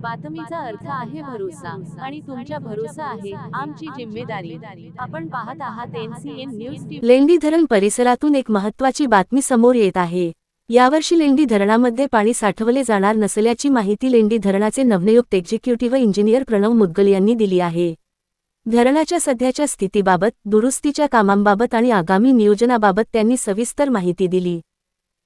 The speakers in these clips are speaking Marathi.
बातमीचा अर्थ आहे भरोसा आणि तुमच्या भरोसा आहे आमची जिम्मेदारी। आपण पाहत आहात NCN न्यूज टीव्ही। लेंडी धरण परिसरातून एक महत्त्वाची बातमी समोर येत आहे। यावर्षी लेंडी धरणामध्ये पाणी साठवले जाणार नसल्याची माहिती लेंडी धरणाचे नवनियुक्त एक्झिक्युटिव्ह इंजिनियर प्रणव मुद्गल यांनी दिली आहे। धरणाच्या सध्याच्या स्थितीबाबत, दुरुस्तीच्या कामांबाबत आणि आगामी नियोजनाबाबत त्यांनी सविस्तर माहिती दिली।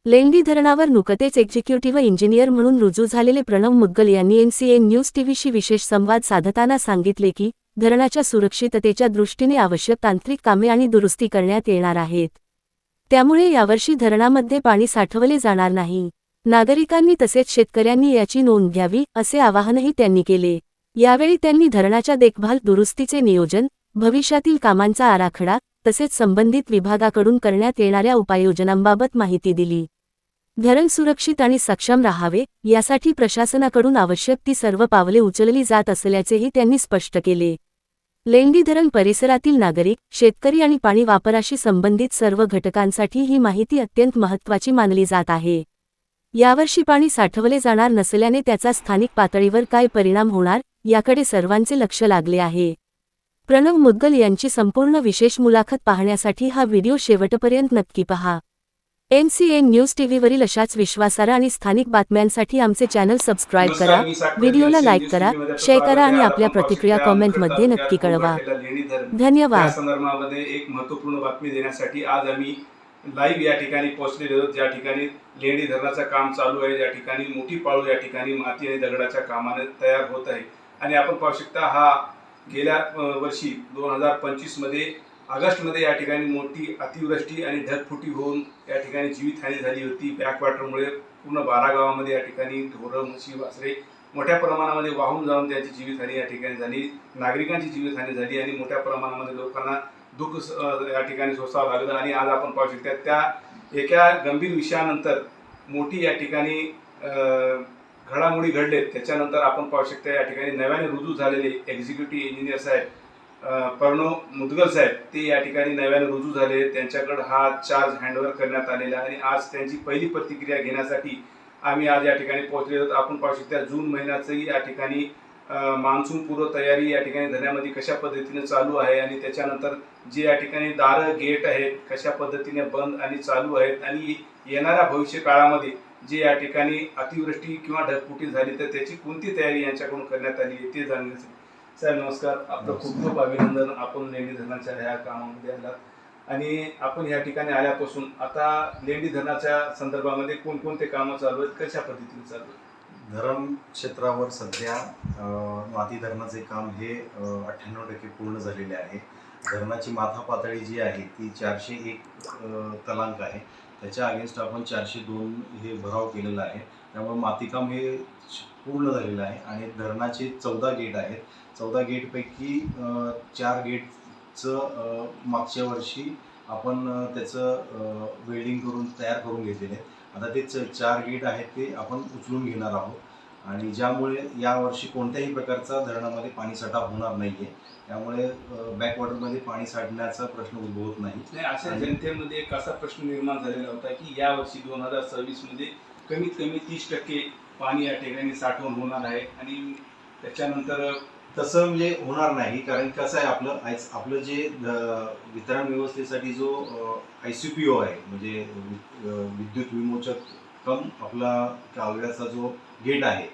लेंडी धरणावर नुकतेच एक्झिक्युटिव्ह इंजिनियर म्हणून रुजू झालेले प्रणव मुद्गल यांनी NCN न्यूज टीव्हीशी विशेष संवाद साधताना सांगितले की, धरणाच्या सुरक्षिततेच्या दृष्टीने आवश्यक तांत्रिक कामे आणि दुरुस्ती करण्यात येणार आहेत। त्यामुळे यावर्षी धरणामध्ये पाणी साठवले जाणार नाही। नागरिकांनी तसेच शेतकऱ्यांनी याची नोंद घ्यावी, असे आवाहनही त्यांनी केले। यावेळी त्यांनी धरणाच्या देखभाल दुरुस्तीचे नियोजन, भविष्यातील कामांचा आराखडा, तसेच संबंधित विभागाकडून करण्यात येणाऱ्या उपाययोजनांबाबत माहिती दिली। धरण सुरक्षित आणि सक्षम राहावे, यासाठी प्रशासनाकडून आवश्यक ती सर्व पावले उचलली जात असल्याचेही त्यांनी स्पष्ट केले। लेंडी धरण परिसरातील नागरिक, शेतकरी आणि पाणी वापराशी संबंधित सर्व घटकांसाठी ही माहिती अत्यंत महत्त्वाची मानली जात आहे। यावर्षी पाणी साठवले जाणार नसल्याने त्याचा स्थानिक पातळीवर काय परिणाम होणार, याकडे सर्वांचे लक्ष लागले आहे। प्रणव मुद्गल यांची संपूर्ण विशेष मुलाखत पाहण्यासाठी हा व्हिडिओ शेवटपर्यंत नक्की पहा। NCN न्यूज टीव्हीवरील अशाच विश्वासार्ह आणि स्थानिक बातम्यांसाठी आमचे चॅनल सबस्क्राइब करा, व्हिडिओला लाईक करा, शेअर करा आणि आपल्या प्रतिक्रिया कमेंटमध्ये नक्की कळवा। धन्यवाद। या संदर्भामध्ये एक महत्त्वपूर्ण बातमी देण्यासाठी आज आम्ही लाईव्ह या ठिकाणी पोहोचलेलो आहोत। ज्या ठिकाणी लेंडी धरणाचं काम चालू आहे, ज्या ठिकाणी मोठी पाळू या ठिकाणी माती आणि दगडाच्या कामाने तयार होत आहे। आणि आपण पाहू शकता, हा गेल्या वर्षी 2025 मध्ये ऑगस्टमध्ये या ठिकाणी मोठी अतिवृष्टी आणि ढगफुटी होऊन या ठिकाणी जीवितहानी झाली होती। बॅकवॉटरमुळे पूर्ण 12 गावामध्ये या ठिकाणी ढोरं, म्हशी, वासरे मोठ्या प्रमाणामध्ये वाहून जाऊन त्यांची जीवितहानी या ठिकाणी झाली, नागरिकांची जीवितहानी झाली आणि मोठ्या प्रमाणामध्ये लोकांना दुःख या ठिकाणी सोसावं लागलं। आणि आज आपण पाहू शकता, त्या एका गंभीर विषयानंतर मोठी या ठिकाणी घडामोडी घडलेत। त्याच्यानंतर आपण पाहू शकता, या ठिकाणी नव्याने रुजू झालेले एक्झिक्युटिव्ह इंजिनियर साहेब प्रणव मुद्गल साहेब, ते या ठिकाणी नव्याने रुजू झाले। त्यांच्याकडे हा चार्ज हँडओव्हर करण्यात आलेला आणि आज त्यांची पहिली प्रतिक्रिया घेण्यासाठी आम्ही आज या ठिकाणी पोहोचले आहोत। आपण पाहू शकता, जून महिन्याचंही या ठिकाणी मान्सून पूर्व तयारी या ठिकाणी धरणामध्ये कशा पद्धतीने चालू आहे आणि त्याच्यानंतर जे या ठिकाणी दारं, गेट आहेत कशा पद्धतीने बंद आणि चालू आहेत आणि येणाऱ्या भविष्य काळामध्ये जे या ठिकाणी अतिवृष्टी किंवा ढगफुटी झाली तर त्याची कोणती तयारी यांच्याकडून करण्यात आली आहे ते जाणण्यासाठी। साहेब नमस्कार, आपलं खूप खूप अभिनंदन। आपण लेंडी धरणाच्या ह्या कामामध्ये आलात आणि आपण ह्या ठिकाणी आल्यापासून आता लेंडी धरणाच्या संदर्भामध्ये कोणकोणते कामं चालू आहेत, कशा पद्धतीने चालू आहेत? धरण क्षेत्रावर सध्या माती धरणाचे काम हे 98% पूर्ण झालेले आहे। धरणाची माथा पातळी जी आहे ती 401 तलांक आहे। त्याच्या अगेन्स्ट आपण 402 हे भराव केलेला आहे। त्यामुळे मातीकाम हे पूर्ण झालेलं आहे आणि धरणाचे 14 गेट आहेत। 14 गेटपैकी 4 गेटचं मागच्या वर्षी आपण त्याचं वेल्डिंग करून तयार करून घेतलेले आहे। आता ते 4 गेट आहेत ते आपण उचलून घेणार आहोत आणि ज्यामुळे यावर्षी कोणत्याही प्रकारचा धरणामध्ये पाणीसाठा होणार नाही आहे। त्यामुळे बॅकवॉटरमध्ये पाणी साठण्याचा प्रश्न उद्भवत नाही। अशा जनतेमध्ये एक असा प्रश्न निर्माण झालेला होता की यावर्षी 2026 मध्ये कमीत कमी 30% पाणी या ठिकाणी साठवून होणार आहे आणि त्याच्यानंतर तसं म्हणजे होणार नाही, कारण कसं आहे, आपलं जे वितरण व्यवस्थेसाठी जो ICPO आहे म्हणजे विद्युत विमोचक कम आपला कालव्याचा जो गेट आहे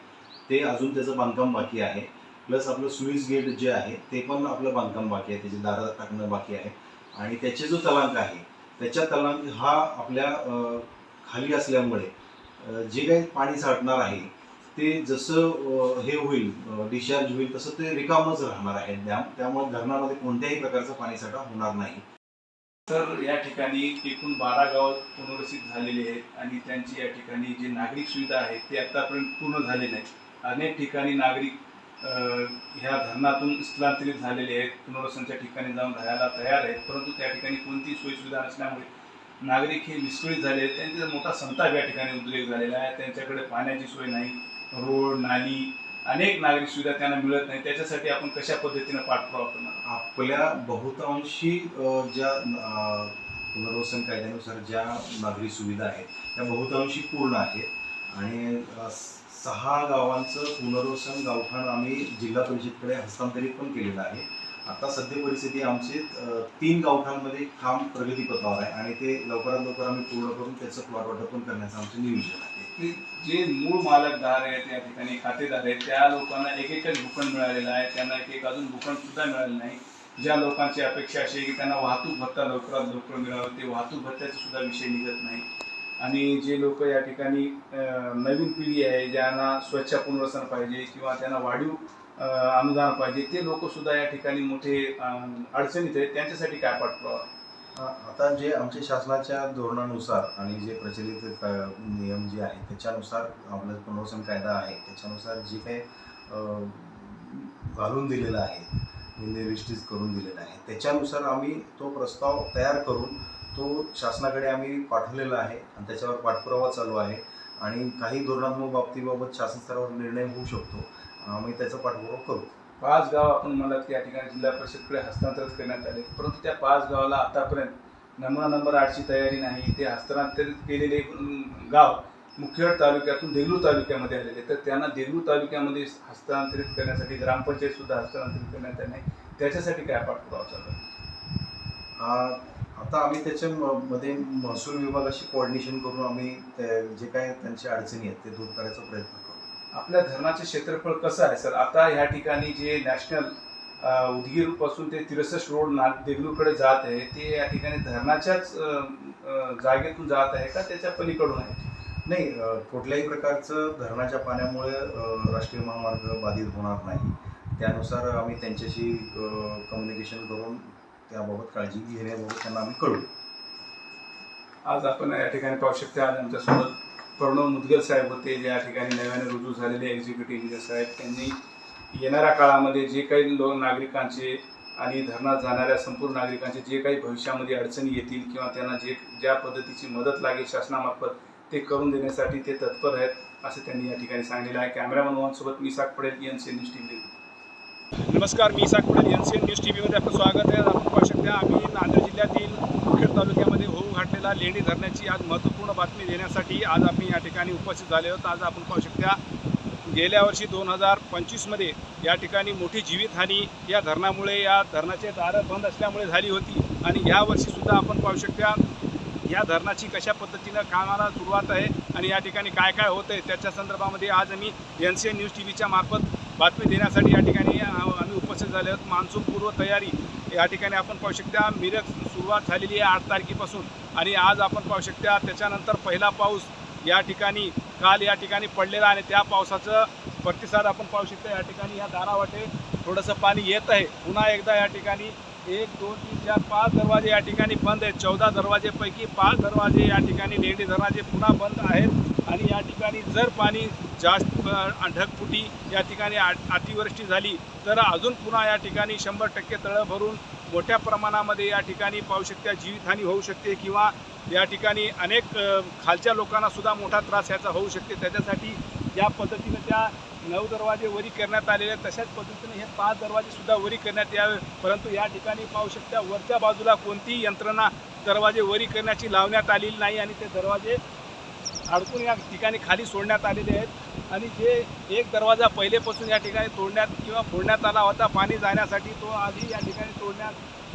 ते अजून त्याचं बांधकाम बाकी आहे। प्लस आपलं स्लुईस गेट जे आहे ते पण आपलं बांधकाम बाकी आहे, त्याची दारं टाकणं बाकी आहे आणि त्याचे जो तलांक आहे त्याच्या तलांक हा आपल्या खाली असल्यामुळे जे काही पाणी साठणार आहे ते जसं हे होईल, डिस्चार्ज होईल तसं ते रिकामच राहणार आहे डॅम। त्यामुळे धरणामध्ये कोणत्याही प्रकारचा पाणीसाठा होणार नाही। तर या ठिकाणी एकूण 12 गाव पुनर्वसित झालेले आहेत आणि त्यांची या ठिकाणी जी नागरिक सुविधा आहेत ते आतापर्यंत पूर्ण झाले नाहीत। अनेक ठिकाणी नागरिक ह्या धरणातून स्थलांतरित झालेले आहेत, पुनर्वसनाच्या ठिकाणी जाऊन राहायला तयार आहेत, परंतु त्या ठिकाणी कोणतीही सोयीसुविधा नसल्यामुळे नागरिक हे विस्कळीत झाले आहेत। त्यांचा मोठा संताप या ठिकाणी उद्रेक झालेला आहे। त्यांच्याकडे पाण्याची सोय नाही, रोड, नाली, अनेक नागरिक सुविधा त्यांना मिळत नाही। त्याच्यासाठी आपण कशा पद्धतीने पाठपुरावा करणार? आपल्या बहुतांशी ज्या पुनर्वसन कायद्यानुसार ज्या नागरी सुविधा आहेत त्या बहुतांशी पूर्ण आहेत आणि 6 गावांचं पुनर्वसन गावठाण आम्ही जिल्हा परिषदकडे हस्तांतरित पण केलेलं आहे. आता सध्या परिस्थिती आमचे 3 गावठाणमध्ये काम प्रगतीपथावर आहे आणि ते लवकरात लवकर आम्ही पूर्ण करून त्याचं प्लॉट वाटप पण करण्याचं आमचं नियोजन आहे. जे मूळ मालकदार आहेत या ठिकाणी खातेदार आहेत त्या लोकांना एक एकच भूखंड मिळालेला आहे, त्यांना एक अजून भूखंड सुद्धा मिळालं नाही. ज्या लोकांची अपेक्षा अशी आहे की त्यांना वाहतूक भत्ता लवकरात लवकर मिळावं, ते वाहतूक भत्त्याचा सुद्धा विषय निघत नाही. आणि जे लोक या ठिकाणी नवीन पिढी आहे ज्यांना स्वच्छ पुनर्वसन पाहिजे किंवा त्यांना वाढीव अनुदान पाहिजे, ते लोक सुद्धा या ठिकाणी मोठे अडचणीत आहेत. त्यांच्यासाठी काय पाठपुरावा? आता जे आमच्या शासनाच्या धोरणानुसार आणि जे प्रचलित नियम जे आहेत त्याच्यानुसार आपला पुनर्वसन कायदा आहे त्याच्यानुसार जे काही घालून दिलेलं आहे, निर्दिष्ट करून दिलेलं आहे, त्याच्यानुसार आम्ही तो प्रस्ताव तयार करून तो शासनाकडे आम्ही पाठवलेला आहे आणि त्याच्यावर पाठपुरावा चालू आहे. आणि काही धोरणात्मक बाबतीबाबत शासन स्तरावर निर्णय होऊ शकतो, आम्ही त्याचा पाठपुरावा करू. 5 गाव आपण म्हणलात की या ठिकाणी जिल्हा परिषदकडे हस्तांतरित करण्यात आले, परंतु त्या 5 गावाला आतापर्यंत नमुना नंबर 8ची तयारी नाही. ते हस्तांतरित केलेले गाव मुखेड तालुक्यातून देगलूर तालुक्यामध्ये आलेले, तर त्यांना देगलूर तालुक्यामध्ये हस्तांतरित करण्यासाठी ग्रामपंचायत सुद्धा हस्तांतरित करण्यात आले नाही. त्याच्यासाठी काय पाठपुरावा चालू आहे? आता आम्ही त्याच्यामध्ये महसूल विभागाशी कोऑर्डिनेशन करून आम्ही जे काय त्यांच्या अडचणी आहेत ते दूर करायचा प्रयत्न करू. आपल्या धरणाचे क्षेत्रफळ कसं आहे सर? आता ह्या ठिकाणी जे नॅशनल उदगीरपासून ते 63 रोड देगलूरकडे जात आहे, ते या ठिकाणी धरणाच्याच जागेतून जात आहे का त्याच्या पलीकडून आहे? नाही, कुठल्याही प्रकारचं धरणाच्या पाण्यामुळे राष्ट्रीय महामार्ग बाधित होणार नाही. त्यानुसार आम्ही त्यांच्याशी कम्युनिकेशन करून त्याबाबत काळजी घेण्याबाबत त्यांना आम्ही कळू. आज आपण या ठिकाणी पाहू शकता, आज आमच्यासोबत प्रणव मुदगल साहेब होते, जे या ठिकाणी नव्याने रुजू झालेले एक्झिक्युटिव्ह इंजिनियर साहेब. त्यांनी येणाऱ्या काळामध्ये जे काही नागरिकांचे आणि धरणात जाणाऱ्या संपूर्ण नागरिकांचे जे काही भविष्यामध्ये अडचणी येतील किंवा त्यांना ज्या पद्धतीची मदत लागेल शासनामार्फत ते करून देण्यासाठी ते तत्पर आहेत, असं त्यांनी या ठिकाणी सांगितलं आहे. कॅमेरामन मोहनसोबत मी Isak Patel, NCN news TV. नमस्कार, मी इसाक पटेल, एनसीएन न्यूज टीव्हीमध्ये आपलं स्वागत आहे. आपण पाहू शकता आम्ही नांदेड जिल्ह्यातील मुखेड तालुक्यामध्ये होऊ घातलेला लेंडी धरणाची आज महत्त्वपूर्ण बातमी देण्यासाठी आज आपण या ठिकाणी उपस्थित झाले आहोत. आज आपण पाहू शकता गेल्या वर्षी 2025मध्ये या ठिकाणी मोठी जीवितहानी या धरणामुळे, या धरणाचे दारं बंद असल्यामुळे झाली होती. आणि यावर्षीसुद्धा आपण पाहू शकता या धरणाची कशा पद्धतीनं कामाला सुरुवात आहे आणि या ठिकाणी काय काय होतं आहे त्याच्या संदर्भामध्ये आज आम्ही एनसीएन न्यूज टीव्हीच्या मार्फत बातमी देण्यासाठी या ठिकाणी आम्ही उपस्थित झाले आहोत. मान्सूनपूर्व तयारी या ठिकाणी आपण पाहू शकता मिरज सुरुवात झालेली आहे 8 तारखेपासून आणि आज आपण पाहू शकता त्याच्यानंतर पहिला पाऊस या ठिकाणी काल या ठिकाणी पडलेला आणि त्या पावसाचं प्रतिसाद आपण पाहू शकता. या ठिकाणी या दारावाटे थोडंसं पाणी येत आहे. पुन्हा एकदा या ठिकाणी 1, 2, 3, 4, 5 दरवाजे या ठिकाणी बंद आहेत. 14 दरवाजेपैकी 5 दरवाजे या ठिकाणी लेंडी धरणाचे पुन्हा बंद आहेत आणि या ठिकाणी जर पाणी जास्त ढगफुटी या ठिकाणी अतिवृष्टी झाली तर अजून पुन्हा या ठिकाणी 100% तळं भरून मोठ्या प्रमाणामध्ये या ठिकाणी पाहू शकता जीवितहानी होऊ शकते किंवा या ठिकाणी अनेक खालच्या लोकांना सुद्धा मोठा त्रास याचा होऊ शकते. त्याच्यासाठी ज्या पद्धतीने त्या 9 दरवाजे वरी करण्यात आलेले आहेत तशाच पद्धतीने हे 5 दरवाजे सुद्धा वरी करण्यात यावे. परंतु या ठिकाणी पाहू शकता वरच्या बाजूला कोणतीही यंत्रणा दरवाजे वरी करण्याची लावण्यात आलेली नाही आणि ते दरवाजे अडकून या ठिकाणी खाली सोडण्यात आलेले आहेत. आणि जे एक दरवाजा पहिलेपासून या ठिकाणी तोडण्यात किंवा फोडण्यात आला होता पाणी जाण्यासाठी, तो आधी या ठिकाणी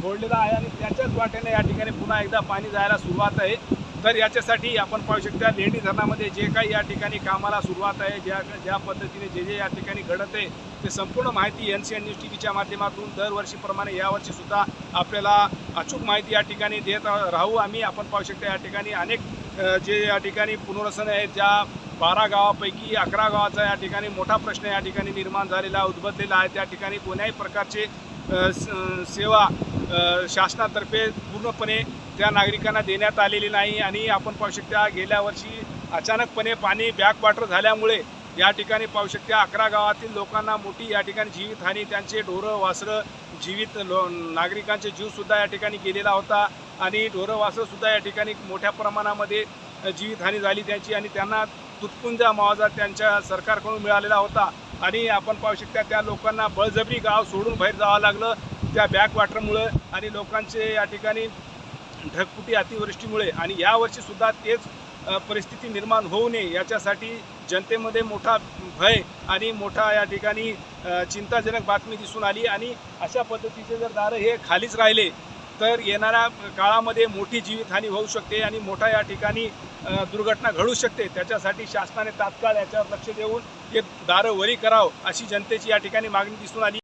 फोडलेला आहे आणि त्याच्याच वाटेने या ठिकाणी पुन्हा एकदा पाणी जायला सुरुवात आहे. तर याच्यासाठी आपण पाहू शकता लेंडी धरणामध्ये जे काही या ठिकाणी कामाला सुरुवात आहे, ज्या पद्धतीने जे या ठिकाणी घडत आहे ते संपूर्ण माहिती एनसीएन न्यूज टीव्हीच्या माध्यमातून दरवर्षीप्रमाणे यावर्षीसुद्धा आपल्याला अचूक माहिती या ठिकाणी देत राहू आम्ही. आपण पाहू शकता या ठिकाणी अनेक जे या ठिकाणी पुनर्वसन आहेत, ज्या 12 गावापैकी 11 गावाचा या ठिकाणी मोठा प्रश्न या ठिकाणी निर्माण झालेला उद्भवलेला आहे. त्या ठिकाणी कोण्याही प्रकारचे सेवा शासनातर्फे पूर्णपणे त्या नागरिकांना देण्यात आलेली नाही. आणि आपण पाहू शकता गेल्या वर्षी अचानकपणे पाणी बॅकवॉटर झाल्यामुळे या ठिकाणी पाहू शकता 11 गावातील लोकांना मोठी या ठिकाणी जीवितहानी, त्यांचे ढोरं वासरं नागरिकांचे जीवसुद्धा या ठिकाणी गेलेला होता आणि ढोरं वासरंसुद्धा या ठिकाणी मोठ्या प्रमाणामध्ये जीवितहानी झाली त्यांची आणि त्यांना तुटपुंजा मुआवजा त्यांच्या सरकारकडून मिळालेला होता. आणि आपण पाहू शकता त्या लोकांना बळजबरी गाव सोडून बाहेर जावं लागलं त्या बॅकवॉटरमुळे आणि लोकांचे या ठिकाणी ढगफुटी अतिवृष्टीमुळे. आणि यावर्षीसुद्धा तेच परिस्थिती निर्माण होऊ नये याच्यासाठी जनतेमध्ये मोठा भय आणि मोठा या ठिकाणी चिंताजनक बातमी दिसून आली आणि अशा पद्धतीचे जर दारं हे खालीच राहिले तर येणाऱ्या काळामध्ये मोठी जीवितहानी होऊ शकते आणि मोठा या ठिकाणी दुर्घटना घडू शकते। त्याच्यासाठी शासनाने तात्काळ याच्यावर लक्ष देऊन हे दारं वरी करावं अशी जनतेची या ठिकाणी मागणी दिसून आली।